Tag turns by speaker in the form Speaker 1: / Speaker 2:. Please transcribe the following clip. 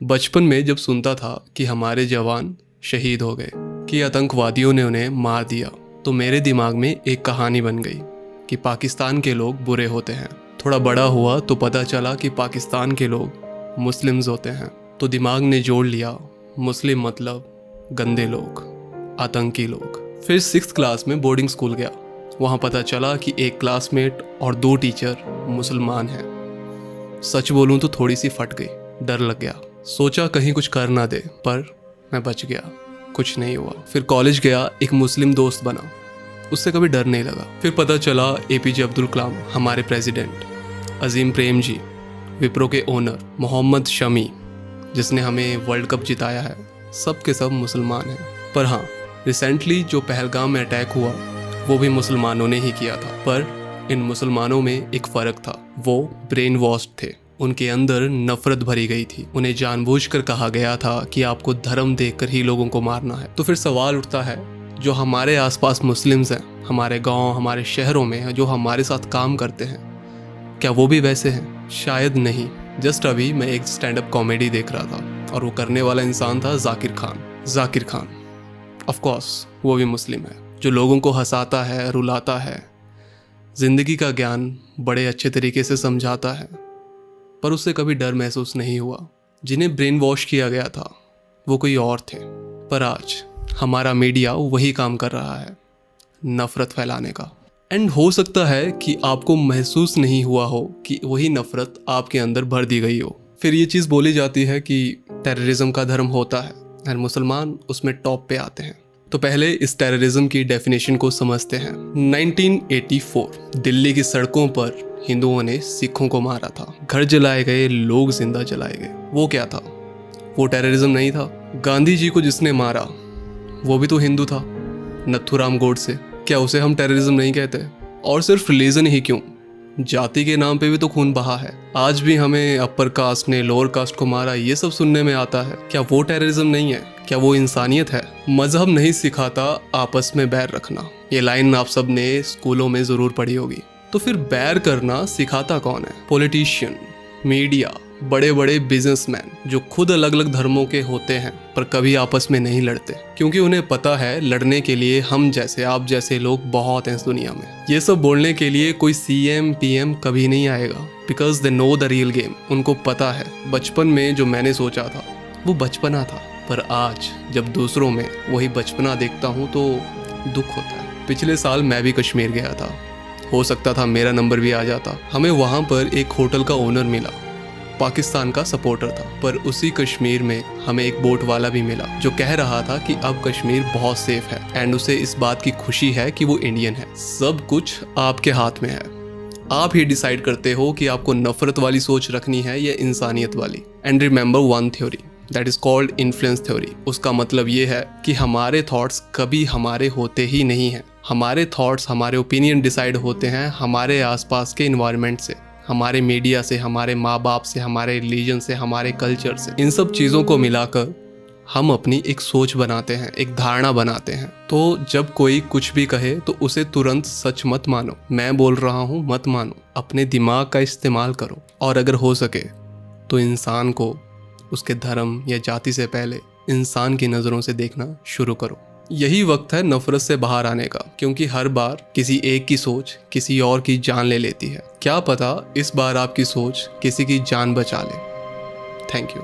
Speaker 1: बचपन में जब सुनता था कि हमारे जवान शहीद हो गए, कि आतंकवादियों ने उन्हें मार दिया, तो मेरे दिमाग में एक कहानी बन गई कि पाकिस्तान के लोग बुरे होते हैं। थोड़ा बड़ा हुआ तो पता चला कि पाकिस्तान के लोग मुस्लिम्स होते हैं, तो दिमाग ने जोड़ लिया मुस्लिम मतलब गंदे लोग, आतंकी लोग। फिर 6th क्लास में बोर्डिंग स्कूल गया। वहाँ पता चला कि एक क्लासमेट और 2 टीचर मुसलमान हैं। सच बोलूँ तो थोड़ी सी फट गई, डर लग गया। सोचा कहीं कुछ कर ना दे, पर मैं बच गया, कुछ नहीं हुआ। फिर कॉलेज गया, एक मुस्लिम दोस्त बना, उससे कभी डर नहीं लगा। फिर पता चला APJ अब्दुल कलाम हमारे प्रेसिडेंट, अजीम प्रेम जी विप्रो के ओनर, मोहम्मद शमी जिसने हमें वर्ल्ड कप जिताया है, सब के सब मुसलमान हैं। पर हाँ, रिसेंटली जो पहलगाम में अटैक हुआ वो भी मुसलमानों ने ही किया था। पर इन मुसलमानों में एक फ़र्क था, वो ब्रेन वॉश्ड थे। उनके अंदर नफरत भरी गई थी। उन्हें जानबूझकर कहा गया था कि आपको धर्म देखकर ही लोगों को मारना है। तो फिर सवाल उठता है, जो हमारे आसपास मुस्लिम्स हैं, हमारे गांव, हमारे शहरों में, जो हमारे साथ काम करते हैं, क्या वो भी वैसे हैं? शायद नहीं। जस्ट अभी मैं एक स्टैंड अप कॉमेडी देख रहा था और वो करने वाला इंसान था जाकिर खान। ऑफ कोर्स वो भी मुस्लिम है, जो लोगों को हंसाता है, रुलाता है, जिंदगी का ज्ञान बड़े अच्छे तरीके से समझाता है, पर उससे कभी डर महसूस नहीं हुआ। जिन्हें ब्रेन वॉश किया गया था वो कोई और थे। पर आज हमारा मीडिया वही काम कर रहा है, नफरत फैलाने का। एंड हो सकता है कि आपको महसूस नहीं हुआ हो कि वही नफरत आपके अंदर भर दी गई हो। फिर ये चीज़ बोली जाती है कि टेररिज्म का धर्म होता है और मुसलमान उसमें टॉप पे आते हैं। तो पहले इस टेररिज्म की डेफिनेशन को समझते हैं। 1984 दिल्ली की सड़कों पर हिंदुओं ने सिखों को मारा था, घर जलाए गए, लोग जिंदा जलाए गए। वो क्या था? वो टेररिज्म नहीं था। गांधी जी को जिसने मारा वो भी तो हिंदू था, नथुराम गोडसे। क्या उसे हम टेररिज्म नहीं कहते? और सिर्फ रिलीजन ही क्यों, जाति के नाम पे भी तो खून बहा है। आज भी हमें अपर कास्ट ने लोअर कास्ट को मारा, ये सब सुनने में आता है। क्या वो टेररिज्म नहीं है? क्या वो इंसानियत है? मजहब नहीं सिखाता आपस में बैर रखना। ये लाइन आप सब ने स्कूलों में जरूर पढ़ी होगी। तो फिर बैर करना सिखाता कौन है? पॉलिटिशियन, मीडिया, बड़े बड़े बिजनेसमैन, जो खुद अलग अलग धर्मों के होते हैं पर कभी आपस में नहीं लड़ते, क्योंकि उन्हें पता है लड़ने के लिए हम जैसे, आप जैसे लोग बहुत हैं इस दुनिया में। ये सब बोलने के लिए कोई CM PM कभी नहीं आएगा, because they know the real game. उनको पता है बचपन में जो मैंने सोचा था वो बचपना था, पर आज जब दूसरों में वही बचपना देखता हूँ तो दुख होता है। पिछले साल मैं भी कश्मीर गया था, हो सकता था मेरा नंबर भी आ जाता। हमें वहाँ पर एक होटल का ओनर मिला, पाकिस्तान का सपोर्टर था। पर उसी कश्मीर में हमें एक बोट वाला भी मिला जो कह रहा था कि अब कश्मीर बहुत सेफ है एंड उसे इस बात की खुशी है कि वो इंडियन है। सब कुछ आपके हाथ में है, आप ही डिसाइड करते हो कि आपको नफरत वाली सोच रखनी है या इंसानियत वाली। And remember one theory, that is called influence theory. उसका मतलब ये है कि हमारे थॉट्स कभी हमारे होते ही नहीं हैं। हमारे थॉट्स, हमारे ओपिनियन डिसाइड होते हैं हमारे आसपास के इन्वायरमेंट से, हमारे मीडिया से, हमारे माँ बाप से, हमारे रिलीजन से, हमारे कल्चर से। इन सब चीज़ों को मिलाकर हम अपनी एक सोच बनाते हैं, एक धारणा बनाते हैं। तो जब कोई कुछ भी कहे तो उसे तुरंत सच मत मानो। मैं बोल रहा हूँ मत मानो, अपने दिमाग का इस्तेमाल करो और अगर हो सके तो इंसान को उसके धर्म या जाति से पहले इंसान की नज़रों से देखना शुरू करो। यही वक्त है नफरत से बाहर आने का, क्योंकि हर बार किसी एक की सोच किसी और की जान ले लेती है। क्या पता इस बार आपकी सोच किसी की जान बचा ले। Thank you.